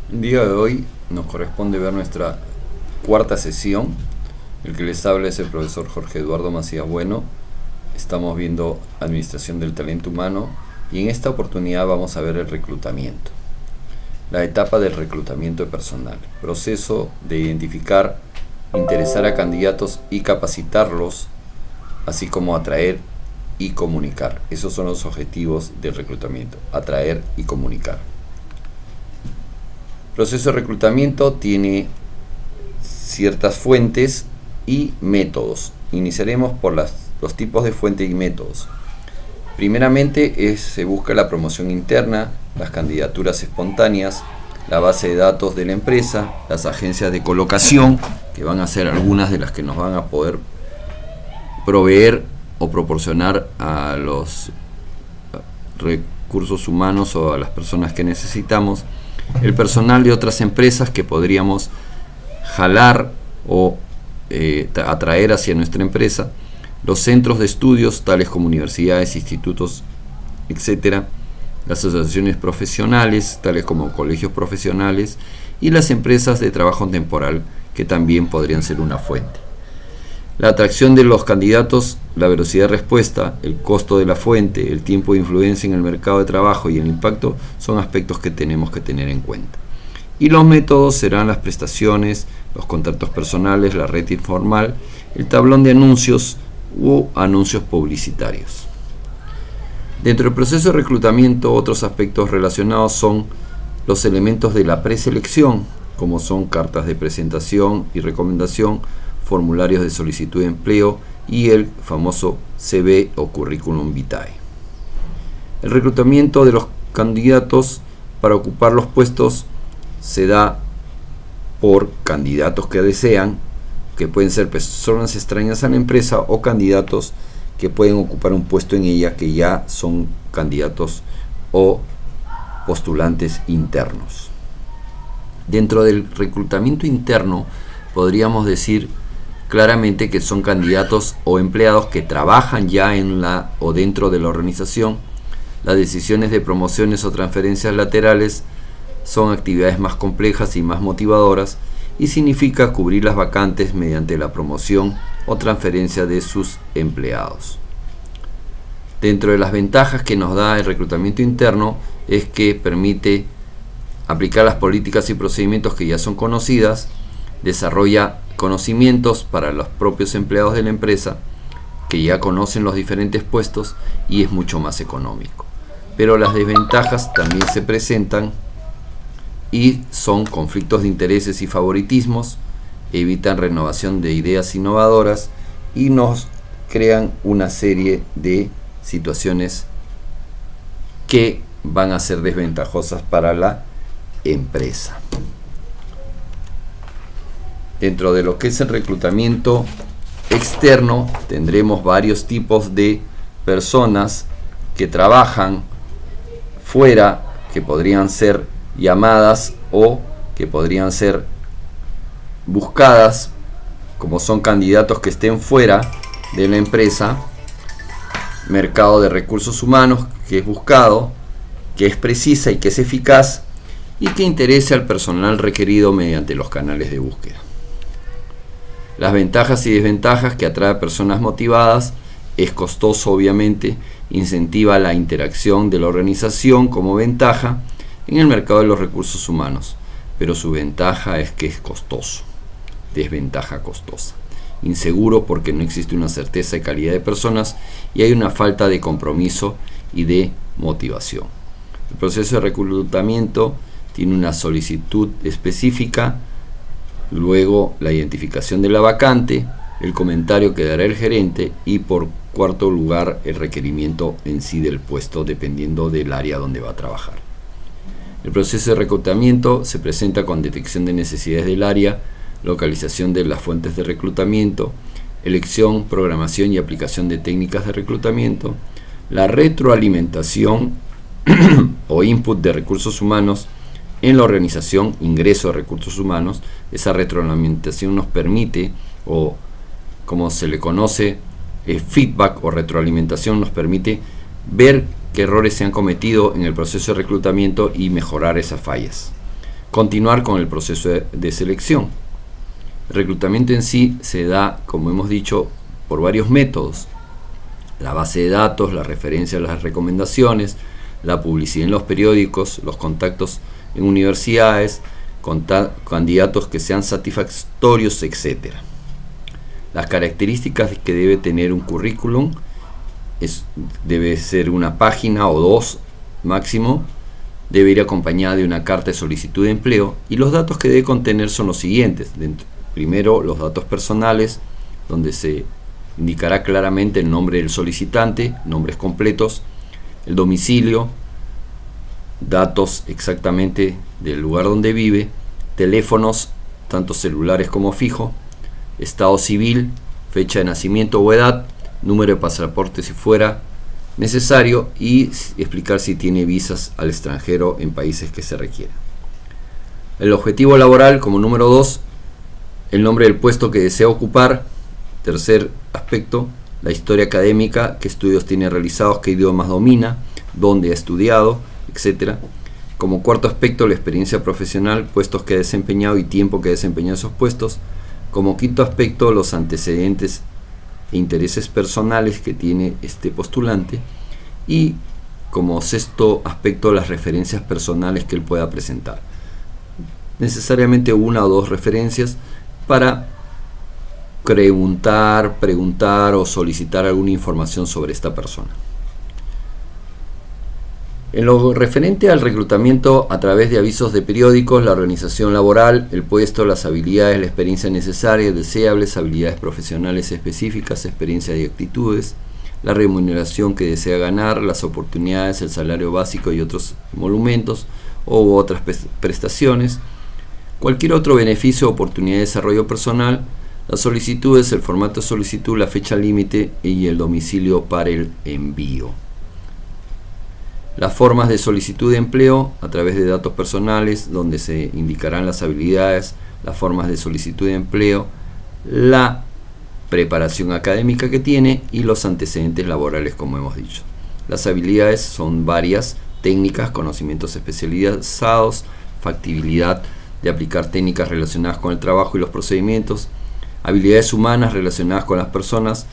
El día de hoy nos corresponde ver nuestra cuarta sesión. El que les habla es el profesor Jorge Eduardo Macías Bueno. Estamos viendo Administración del Talento Humano y en esta oportunidad vamos a ver el reclutamiento. La etapa del reclutamiento de personal. Proceso de identificar, interesar a candidatos y capacitarlos, así como atraer y comunicar. Esos son los objetivos del reclutamiento: atraer y comunicar. El proceso de reclutamiento tiene ciertas fuentes y métodos. Iniciaremos por los tipos de fuentes y métodos. Primeramente se busca la promoción interna, las candidaturas espontáneas, la base de datos de la empresa, las agencias de colocación, que van a ser algunas de las que nos van a poder proveer o proporcionar a los recursos humanos o a las personas que necesitamos, el personal de otras empresas que podríamos jalar o atraer hacia nuestra empresa, los centros de estudios tales como universidades, institutos, etcétera, las asociaciones profesionales tales como colegios profesionales y las empresas de trabajo temporal, que también podrían ser una fuente. La atracción de los candidatos, la velocidad de respuesta, el costo de la fuente, el tiempo de influencia en el mercado de trabajo y el impacto son aspectos que tenemos que tener en cuenta. Y los métodos serán las prestaciones, los contratos personales, la red informal, el tablón de anuncios u anuncios publicitarios. Dentro del proceso de reclutamiento, otros aspectos relacionados son los elementos de la preselección, como son cartas de presentación y recomendación, formularios de solicitud de empleo y el famoso CV o currículum vitae. El reclutamiento de los candidatos para ocupar los puestos se da por candidatos que desean, que pueden ser personas extrañas a la empresa o candidatos que pueden ocupar un puesto en ella que ya son candidatos o postulantes internos. Dentro del reclutamiento interno podríamos decir claramente que son candidatos o empleados que trabajan ya en la o dentro de la organización. Las decisiones de promociones o transferencias laterales son actividades más complejas y más motivadoras y significa cubrir las vacantes mediante la promoción o transferencia de sus empleados. Dentro de las ventajas que nos da el reclutamiento interno es que permite aplicar las políticas y procedimientos que ya son conocidas, desarrolla conocimientos para los propios empleados de la empresa que ya conocen los diferentes puestos y es mucho más económico. Pero las desventajas también se presentan y son conflictos de intereses y favoritismos, evitan renovación de ideas innovadoras y nos crean una serie de situaciones que van a ser desventajosas para la empresa. Dentro de lo que es el reclutamiento externo, tendremos varios tipos de personas que trabajan fuera, que podrían ser llamadas o que podrían ser buscadas, como son candidatos que estén fuera de la empresa. Mercado de recursos humanos, que es buscado, que es precisa y que es eficaz y que interese al personal requerido mediante los canales de búsqueda. Las ventajas y desventajas: que atrae a personas motivadas, es costoso obviamente, incentiva la interacción de la organización como ventaja en el mercado de los recursos humanos, pero su ventaja es que es costoso. Desventaja costosa: inseguro porque no existe una certeza de calidad de personas y hay una falta de compromiso y de motivación. El proceso de reclutamiento tiene una solicitud específica, luego la identificación de la vacante, el comentario que dará el gerente y por cuarto lugar el requerimiento en sí del puesto dependiendo del área donde va a trabajar. El proceso de reclutamiento se presenta con detección de necesidades del área, localización de las fuentes de reclutamiento, elección, programación y aplicación de técnicas de reclutamiento, la retroalimentación o input de recursos humanos en la organización, ingreso de recursos humanos. Esa retroalimentación nos permite, o como se le conoce, feedback o retroalimentación, nos permite ver qué errores se han cometido en el proceso de reclutamiento y mejorar esas fallas. continuar con el proceso de selección. El reclutamiento en sí se da, como hemos dicho, por varios métodos: la base de datos, la referencia a las recomendaciones, la publicidad en los periódicos, los contactos en universidades, candidatos que sean satisfactorios, etc. Las características que debe tener un currículum debe ser una página o dos máximo, debe ir acompañada de una carta de solicitud de empleo, y los datos que debe contener son los siguientes. Primero, los datos personales, donde se indicará claramente el nombre del solicitante, nombres completos, el domicilio, datos exactamente del lugar donde vive, teléfonos, tanto celulares como fijo, estado civil, fecha de nacimiento o edad, número de pasaporte si fuera necesario, y explicar si tiene visas al extranjero en países que se requieran. El objetivo laboral, como número 2, el nombre del puesto que desea ocupar. Tercer aspecto, la historia académica, qué estudios tiene realizados, qué idiomas domina, dónde ha estudiado, etc. Como cuarto aspecto, la experiencia profesional, puestos que ha desempeñado y tiempo que ha desempeñado esos puestos. Como quinto aspecto, los antecedentes e intereses personales que tiene este postulante. Y como sexto aspecto, las referencias personales que él pueda presentar. Necesariamente una o dos referencias para preguntar o solicitar alguna información sobre esta persona. En lo referente al reclutamiento a través de avisos de periódicos, la organización laboral, el puesto, las habilidades, la experiencia necesaria, deseables, habilidades profesionales específicas, experiencia y actitudes, la remuneración que desea ganar, las oportunidades, el salario básico y otros emolumentos u otras prestaciones, cualquier otro beneficio o oportunidad de desarrollo personal, las solicitudes, el formato de solicitud, la fecha límite y el domicilio para el envío. Las formas de solicitud de empleo a través de datos personales, donde se indicarán las habilidades, las formas de solicitud de empleo, la preparación académica que tiene y los antecedentes laborales, como hemos dicho. Las habilidades son varias: técnicas, conocimientos especializados, factibilidad de aplicar técnicas relacionadas con el trabajo y los procedimientos, habilidades humanas relacionadas con las personas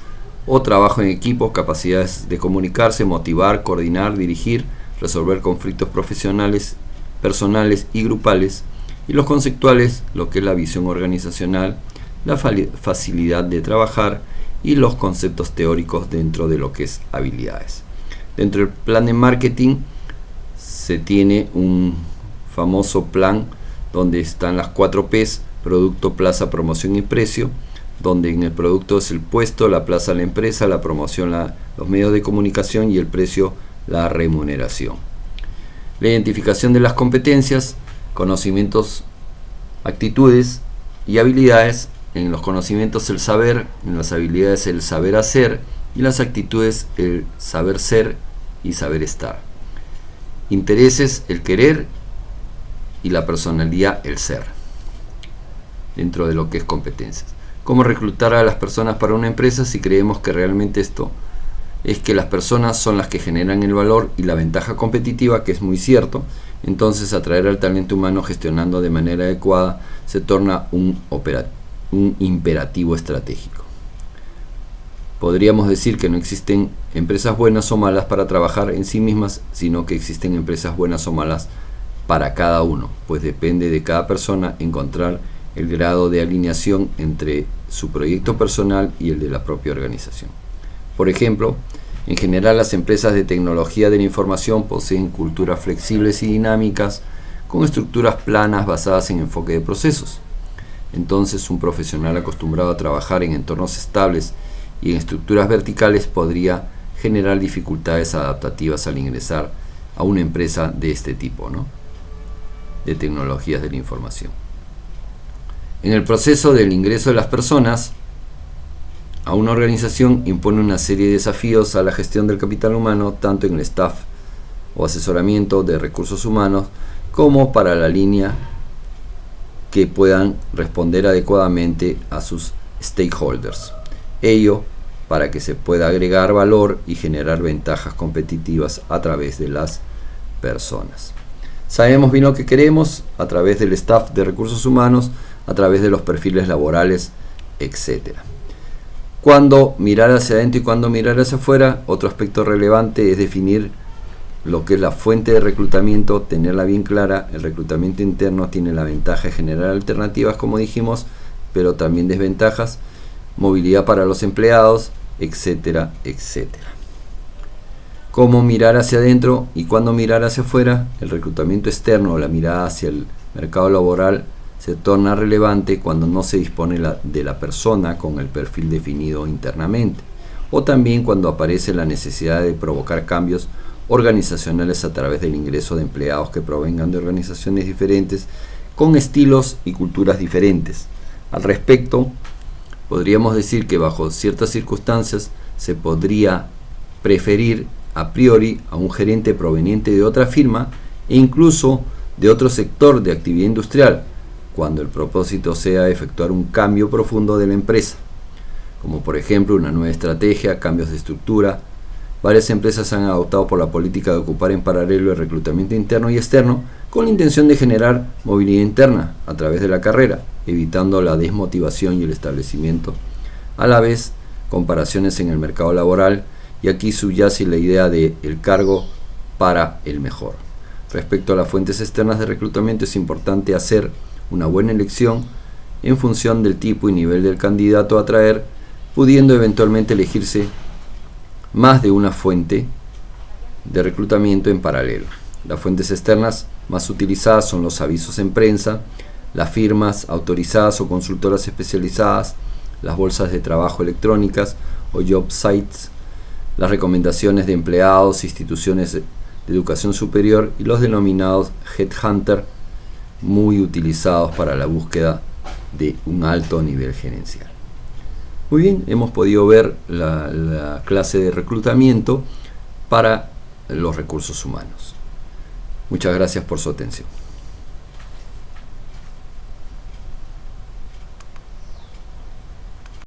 o trabajo en equipo, capacidades de comunicarse, motivar, coordinar, dirigir, resolver conflictos profesionales, personales y grupales, y los conceptuales, lo que es la visión organizacional, la facilidad de trabajar y los conceptos teóricos dentro de lo que es habilidades. Dentro del plan de marketing se tiene un famoso plan donde están las 4 P's: producto, plaza, promoción y precio, donde en el producto es el puesto, la plaza la empresa, la promoción los medios de comunicación y el precio la remuneración. La identificación de las competencias, conocimientos, actitudes y habilidades. En los conocimientos el saber, en las habilidades el saber hacer y las actitudes el saber ser y saber estar. Intereses el querer y la personalidad el ser, dentro de lo que es competencias. Cómo reclutar a las personas para una empresa si creemos que realmente esto es que las personas son las que generan el valor y la ventaja competitiva, que es muy cierto. Entonces atraer al talento humano gestionando de manera adecuada se torna un imperativo estratégico. Podríamos decir que no existen empresas buenas o malas para trabajar en sí mismas, sino que existen empresas buenas o malas para cada uno, pues depende de cada persona encontrar el grado de alineación entre su proyecto personal y el de la propia organización. Por ejemplo, en general las empresas de tecnología de la información poseen culturas flexibles y dinámicas con estructuras planas basadas en enfoque de procesos. Entonces, un profesional acostumbrado a trabajar en entornos estables y en estructuras verticales podría generar dificultades adaptativas al ingresar a una empresa de este tipo, ¿no?, de tecnologías de la información. En el proceso del ingreso de las personas a una organización impone una serie de desafíos a la gestión del capital humano, tanto en el staff o asesoramiento de recursos humanos como para la línea, que puedan responder adecuadamente a sus stakeholders. Ello para que se pueda agregar valor y generar ventajas competitivas a través de las personas. Sabemos bien lo que queremos a través del staff de recursos humanos, a través de los perfiles laborales, etc. Cuándo mirar hacia adentro y cuándo mirar hacia afuera. Otro aspecto relevante es definir lo que es la fuente de reclutamiento, tenerla bien clara. El reclutamiento interno tiene la ventaja de generar alternativas, como dijimos, pero también desventajas, movilidad para los empleados, etcétera, etcétera. Cómo mirar hacia adentro y cuándo mirar hacia afuera. El reclutamiento externo o la mirada hacia el mercado laboral se torna relevante cuando no se dispone de la persona con el perfil definido internamente, o también cuando aparece la necesidad de provocar cambios organizacionales a través del ingreso de empleados que provengan de organizaciones diferentes con estilos y culturas diferentes. Al respecto, podríamos decir que bajo ciertas circunstancias se podría preferir a priori a un gerente proveniente de otra firma e incluso de otro sector de actividad industrial, cuando el propósito sea efectuar un cambio profundo de la empresa, como por ejemplo una nueva estrategia, cambios de estructura. Varias empresas han adoptado por la política de ocupar en paralelo el reclutamiento interno y externo con la intención de generar movilidad interna a través de la carrera, evitando la desmotivación y el establecimiento a la vez comparaciones en el mercado laboral, y aquí subyace la idea de el cargo para el mejor. Respecto a las fuentes externas de reclutamiento, es importante hacer una buena elección en función del tipo y nivel del candidato a atraer, pudiendo eventualmente elegirse más de una fuente de reclutamiento en paralelo. Las fuentes externas más utilizadas son los avisos en prensa, las firmas autorizadas o consultoras especializadas, las bolsas de trabajo electrónicas o job sites, las recomendaciones de empleados, instituciones de educación superior y los denominados headhunter, muy utilizados para la búsqueda de un alto nivel gerencial. Muy bien, hemos podido ver la clase de reclutamiento para los recursos humanos. Muchas gracias por su atención.